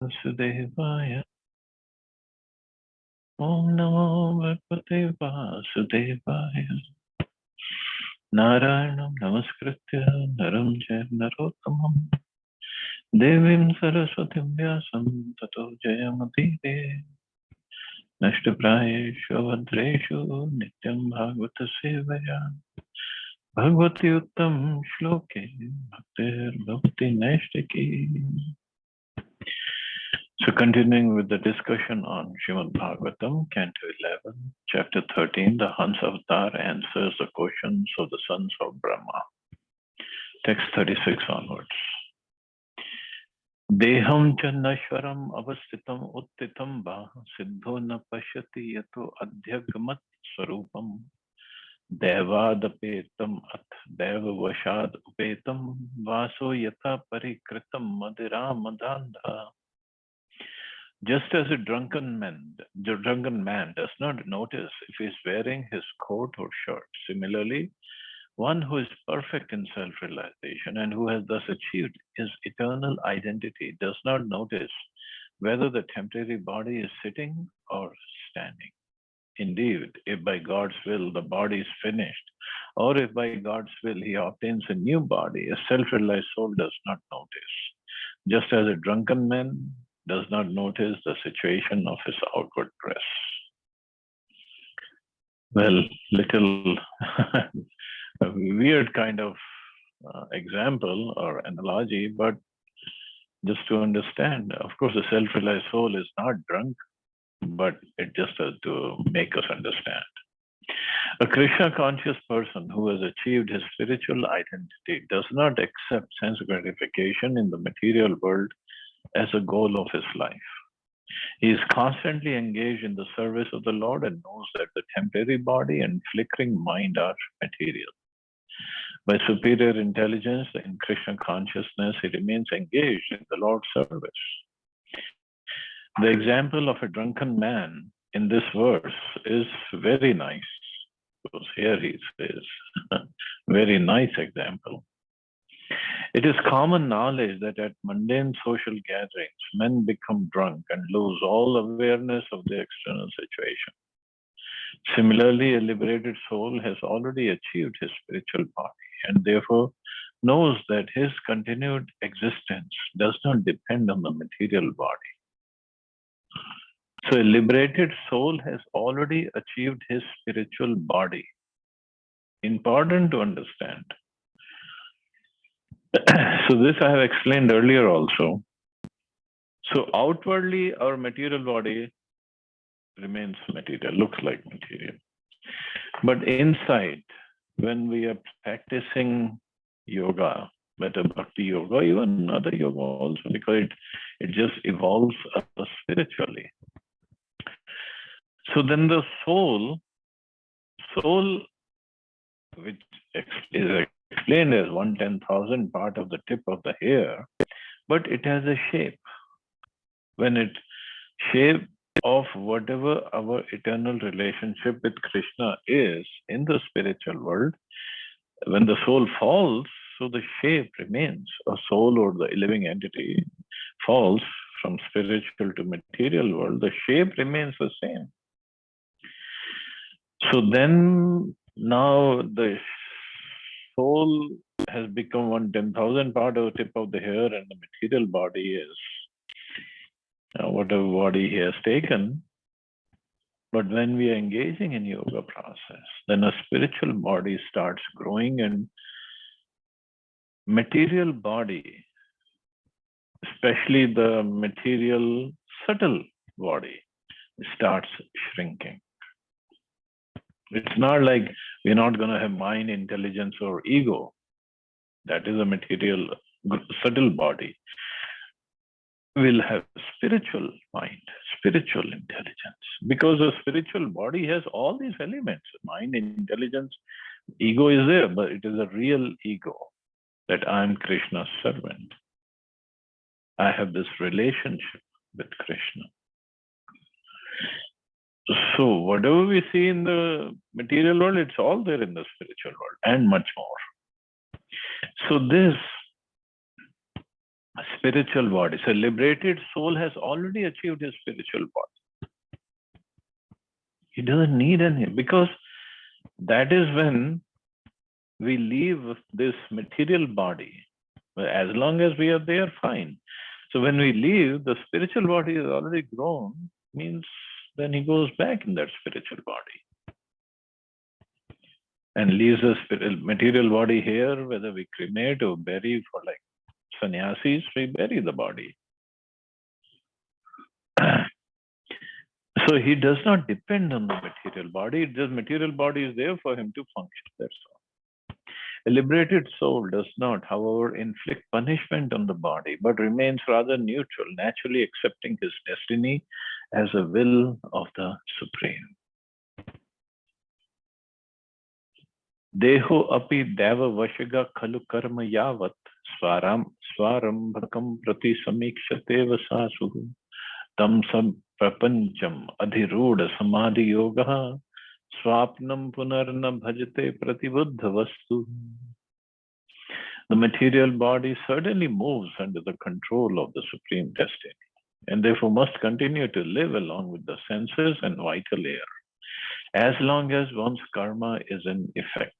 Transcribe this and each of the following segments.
Vasudevaya. Om Namo Bhagavate Vasudevaya. Narayanam Namaskritya Naram Jayam Narottamam Devim Saraswatim Vyasam Tato Jayamudire Nashtaprayeshu Bhadreshu Nityam Bhagavata Sevaya Bhagavati Uttam Shloke Bhaktir Bhakti Nashtaki. So continuing with the discussion on Srimad Bhagavatam, Canto 11, Chapter 13, the Hans Avatar answers the questions of the sons of Brahma. Text 36 onwards. Deham cha nashwaram avasthitam uttitam va siddho na pashyati yato adhyagamat swarupam devadapetam at devavashad upetam vaso yatha parikritam madira madanda. Just as a drunken man does not notice if he is wearing his coat or shirt, similarly, one who is perfect in self-realization and who has thus achieved his eternal identity does not notice whether the temporary body is sitting or standing. Indeed, if by God's will the body is finished, or if by God's will he obtains a new body, a self-realized soul does not notice. Just as a drunken man does not notice the situation of his outward dress. Well, little a weird kind of example or analogy, but just to understand, of course, the self-realized soul is not drunk, but it just has to make us understand. A Krishna conscious person who has achieved his spiritual identity does not accept sense gratification in the material world as a goal of his life. He is constantly engaged in the service of the Lord and knows that the temporary body and flickering mind are material. By superior intelligence in Krishna consciousness, he remains engaged in the Lord's service. The example of a drunken man in this verse is very nice, because here he says, very nice example. It is common knowledge that at mundane social gatherings, men become drunk and lose all awareness of the external situation. Similarly, a liberated soul has already achieved his spiritual body and therefore knows that his continued existence does not depend on the material body. So a liberated soul has already achieved his spiritual body. Important to understand. So this I have explained earlier also. So outwardly, our material body remains material, looks like material. But inside, when we are practicing yoga, whether bhakti yoga, even other yoga also, because it just evolves us spiritually. So then the soul, which is explained as 1/10,000 part of the tip of the hair, but it has a shape. When it shape of whatever our eternal relationship with Krishna is in the spiritual world, when the soul falls, so the shape remains. A soul or the living entity falls from spiritual to material world, the shape remains the same. So then now the soul has become 1/10,000 part of the tip of the hair, and the material body is whatever body he has taken. But when we are engaging in yoga process, then a spiritual body starts growing, and material body, especially the material subtle body, starts shrinking. It's not like we're not going to have mind, intelligence, or ego. That is a material subtle body. We'll have spiritual mind, spiritual intelligence, because the spiritual body has all these elements. Mind, intelligence, ego is there, but it is a real ego that I am Krishna's servant. I have this relationship with Krishna. So whatever we see in the material world, it's all there in the spiritual world and much more. So this spiritual body. So liberated soul has already achieved his spiritual body. He doesn't need any, because that is when we leave this material body. As long as we are there, fine. So when we leave, the spiritual body is already grown, means then he goes back in that spiritual body and leaves the material body here, whether we cremate or bury, for like sannyasis, we bury the body. So he does not depend on the material body. The material body is there for him to function. That's all. A liberated soul does not, however, inflict punishment on the body, but remains rather neutral, naturally accepting his destiny as a will of the Supreme. Deho api deva vashiga khalu karma yavat svarambhakam prati samikshate vasasuhu tam sab prapancham adhiruda samadhi yoga swapnam punarna bhajate pratibuddha vastu. The material body certainly moves under the control of the supreme destiny, and therefore must continue to live along with the senses and vital air, as long as one's karma is in effect.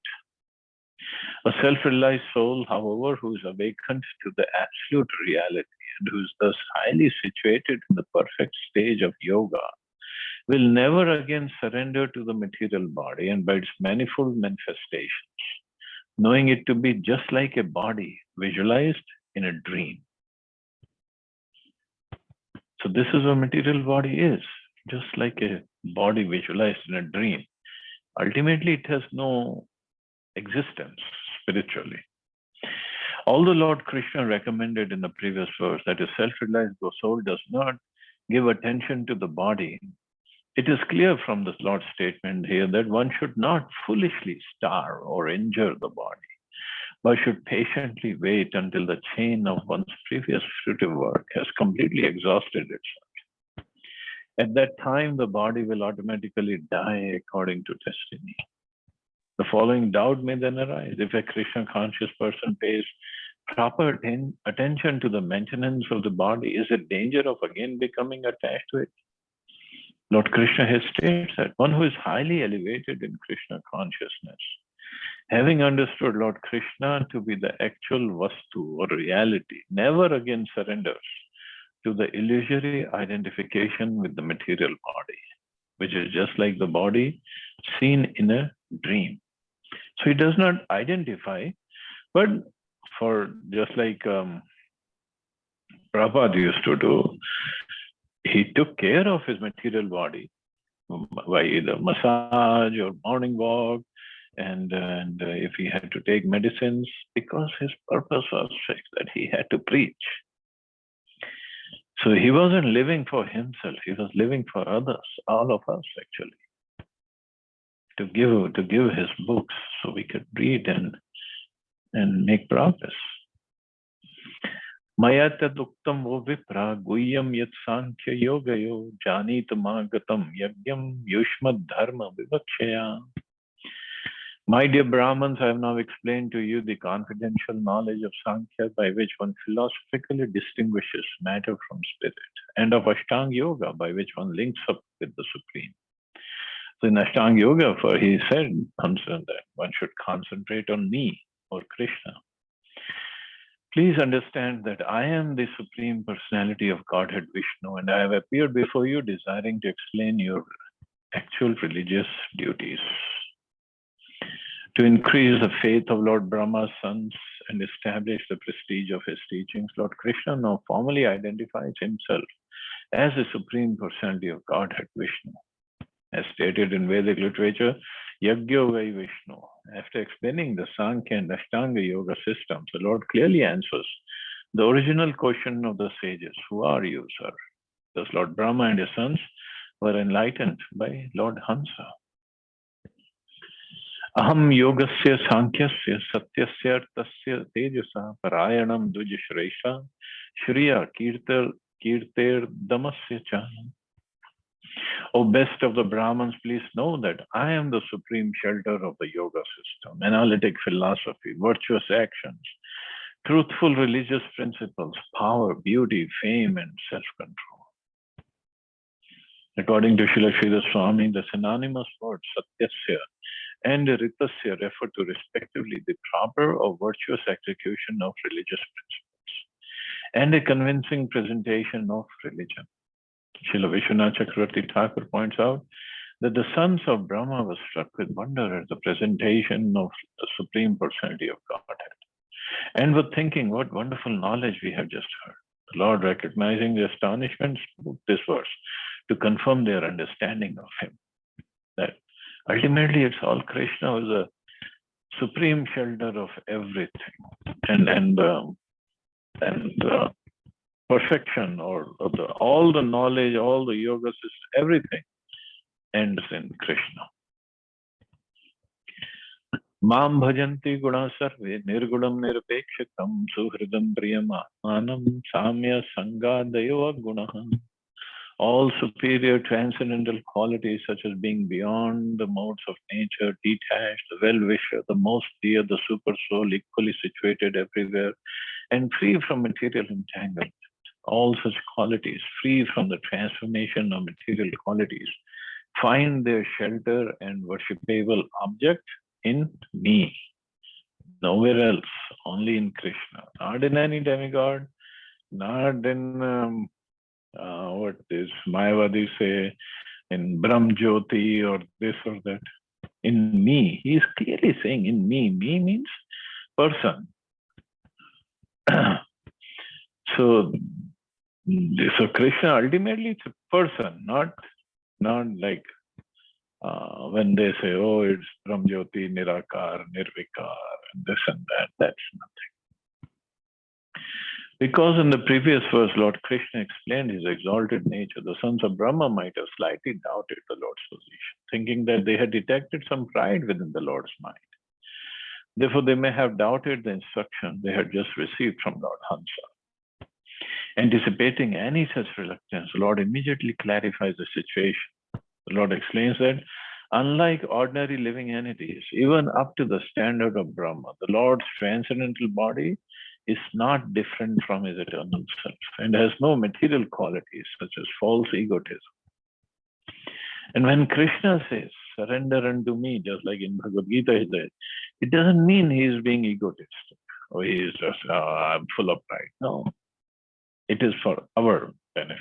A self-realized soul, however, who is awakened to the absolute reality and who is thus highly situated in the perfect stage of yoga, will never again surrender to the material body and by its manifold manifestations, knowing it to be just like a body visualized in a dream. So this is what material body is, just like a body visualized in a dream. Ultimately, it has no existence spiritually. Although Lord Krishna recommended in the previous verse that a self-realized soul does not give attention to the body, it is clear from the Lord's statement here that one should not foolishly starve or injure the body, but should patiently wait until the chain of one's previous fruitive work has completely exhausted itself. At that time, the body will automatically die according to destiny. The following doubt may then arise. If a Krishna conscious person pays proper attention to the maintenance of the body, is there danger of again becoming attached to it? Lord Krishna has stated that one who is highly elevated in Krishna consciousness, having understood Lord Krishna to be the actual vastu or reality, never again surrenders to the illusory identification with the material body, which is just like the body seen in a dream. So he does not identify, but for just like Prabhupada used to do, he took care of his material body by either massage or morning walk, and if he had to take medicines, because his purpose was fixed that he had to preach. So he wasn't living for himself; he was living for others, all of us actually. To give his books so we could read and make progress. Maya taduktam vo vipra guhyam yat sankhya yogayo janitamaagatam yagyam yushmad dharma vivakshaya. My dear Brahmins, I have now explained to you the confidential knowledge of Sankhya by which one philosophically distinguishes matter from spirit, and of Ashtanga Yoga by which one links up with the Supreme. So in Ashtanga Yoga, he said that one should concentrate on me or Krishna. Please understand that I am the Supreme Personality of Godhead Vishnu, and I have appeared before you desiring to explain your actual religious duties. To increase the faith of Lord Brahma's sons and establish the prestige of his teachings, Lord Krishna now formally identifies himself as the Supreme Personality of Godhead Vishnu. As stated in Vedic literature, Yagyo Vai Vishnu. After explaining the Sankhya and Ashtanga Yoga systems, the Lord clearly answers the original question of the sages: who are you, sir? Thus, Lord Brahma and his sons were enlightened by Lord Hansa. Aham yogasya sankhyasya satyasya artasya tejasa parayanam dujashresha shriya kirter damasya cha. O best of the Brahmins, please know that I am the supreme shelter of the yoga system, analytic philosophy, virtuous actions, truthful religious principles, power, beauty, fame, and self-control. According to Srila Sridhar Swami, the synonymous words Satyasya and Ritasya refer to respectively the proper or virtuous execution of religious principles and a convincing presentation of religion. Srila Vishwanath Chakravarti Thakur points out that the sons of Brahma were struck with wonder at the presentation of the Supreme Personality of Godhead and were thinking, what wonderful knowledge we have just heard. The Lord, recognizing the astonishment, spoke this verse to confirm their understanding of Him. That ultimately it's all Krishna was a supreme shelter of everything, and perfection or all the knowledge, all the yoga system, everything ends in Krishna. Mam bhajanti guna sarve nirgunam nirpekshakam suhridam priyamatmanam samya sangadayava gunaha. All superior transcendental qualities such as being beyond the modes of nature, detached, the well-wisher, the most dear, the super soul, equally situated everywhere, and free from material entanglement. All such qualities, free from the transformation of material qualities, find their shelter and worshipable object in me. Nowhere else, only in Krishna. Not in any demigod, not in what this Mayavadi say, in Brahm Jyoti or this or that. In me. He is clearly saying in me. Me means person. So Krishna ultimately it's a person, not like when they say, oh, it's Brahm Jyoti, Nirakar, Nirvikar, and this and that. That's nothing. Because in the previous verse, Lord Krishna explained his exalted nature, the sons of Brahma might have slightly doubted the Lord's position, thinking that they had detected some pride within the Lord's mind. Therefore, they may have doubted the instruction they had just received from Lord Hansa. Anticipating any such reluctance, the Lord immediately clarifies the situation. The Lord explains that unlike ordinary living entities, even up to the standard of Brahma, the Lord's transcendental body is not different from his eternal self and has no material qualities such as false egotism. And when Krishna says, surrender unto me, just like in Bhagavad Gita he said, it doesn't mean he is being egotistic or he is just, I'm full of pride. No, it is for our benefit.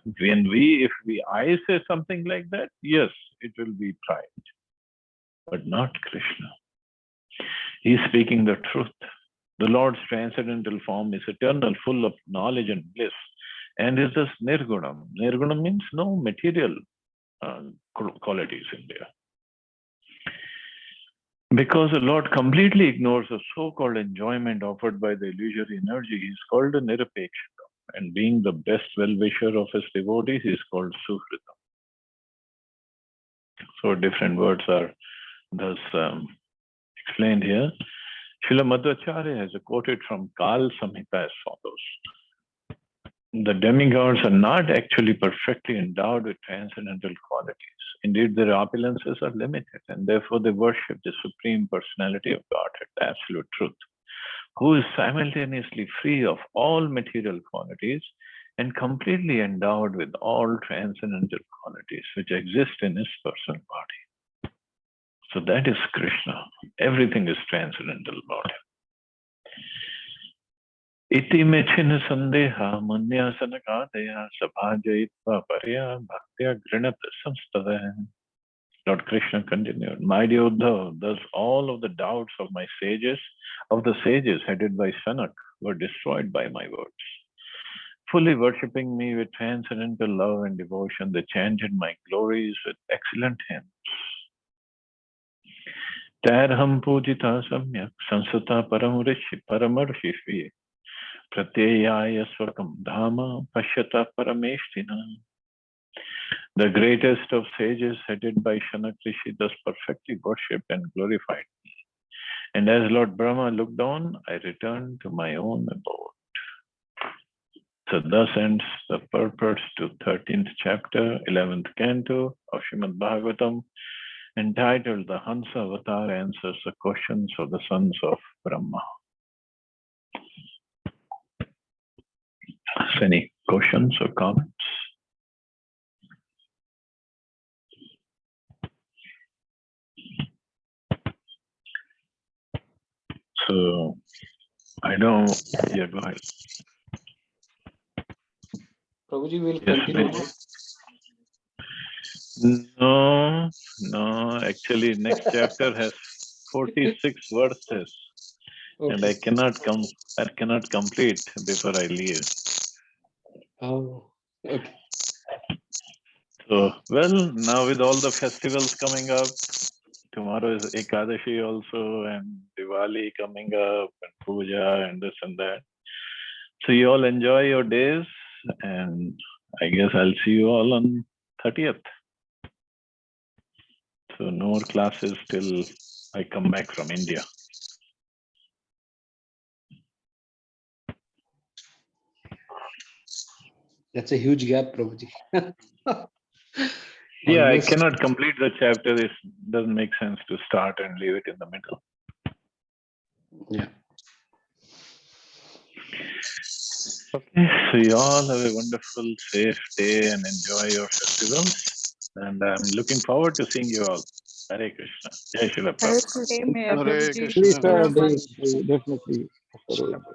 If I say something like that, yes, it will be pride, but not Krishna. He is speaking the truth. The Lord's transcendental form is eternal, full of knowledge and bliss, and is just nirgunam. Nirgunam means no material qualities in there. Because the Lord completely ignores the so-called enjoyment offered by the illusory energy, he is called a nirapekshita. And being the best well-wisher of his devotees, he is called suhritam. So different words are thus explained here. Srila Madhvacharya has quoted from Kal Samhita as follows. The demigods are not actually perfectly endowed with transcendental qualities. Indeed, their opulences are limited, and therefore they worship the Supreme Personality of Godhead, the Absolute Truth, who is simultaneously free of all material qualities and completely endowed with all transcendental qualities which exist in his personal body. So that is Krishna. Everything is transcendental about him. Iti mechina sandeha munyasana kadaya sabhajayitva parya bhaktya grinat samstava. Lord Krishna continued, my dear Uddhava, thus all of the doubts of the sages headed by Sanak were destroyed by my words. Fully worshipping me with transcendental love and devotion, they chanted my glories with excellent hymns. Tarham pujita samyak sansata paramarshishvi pratyaya swakam dhamma pashyata parameshtina. The greatest of sages, headed by Shanak Rishi, thus perfectly worshipped and glorified me. And as Lord Brahma looked on, I returned to my own abode. So thus ends the purport to 13th chapter, 11th canto of Srimad Bhagavatam. entitled The Hansa Avatar Answers the Questions of the Sons of Brahma. Any questions or comments? So, I don't, yeah, go ahead. Prabhuji will Yes, continue. please. No, actually next chapter has 46 verses. Okay. And I cannot complete before I leave. Oh, okay. So, well, now with all the festivals coming up, tomorrow is Ekadashi also, and Diwali coming up, and Puja, and this and that. So you all enjoy your days, and I guess I'll see you all on 30th. So no more classes till I come back from India. That's a huge gap, Prabhuji. Yeah, I Almost. cannot complete the chapter. It doesn't make sense to start and leave it in the middle. Yeah. Okay, so you all have a wonderful, safe day and enjoy your festivals. And I'm looking forward to seeing you all. Hare Krishna. Jai Srila Prabhupada. Same here, Hare Prabhuji. Krishna. Thank you very much. Definitely.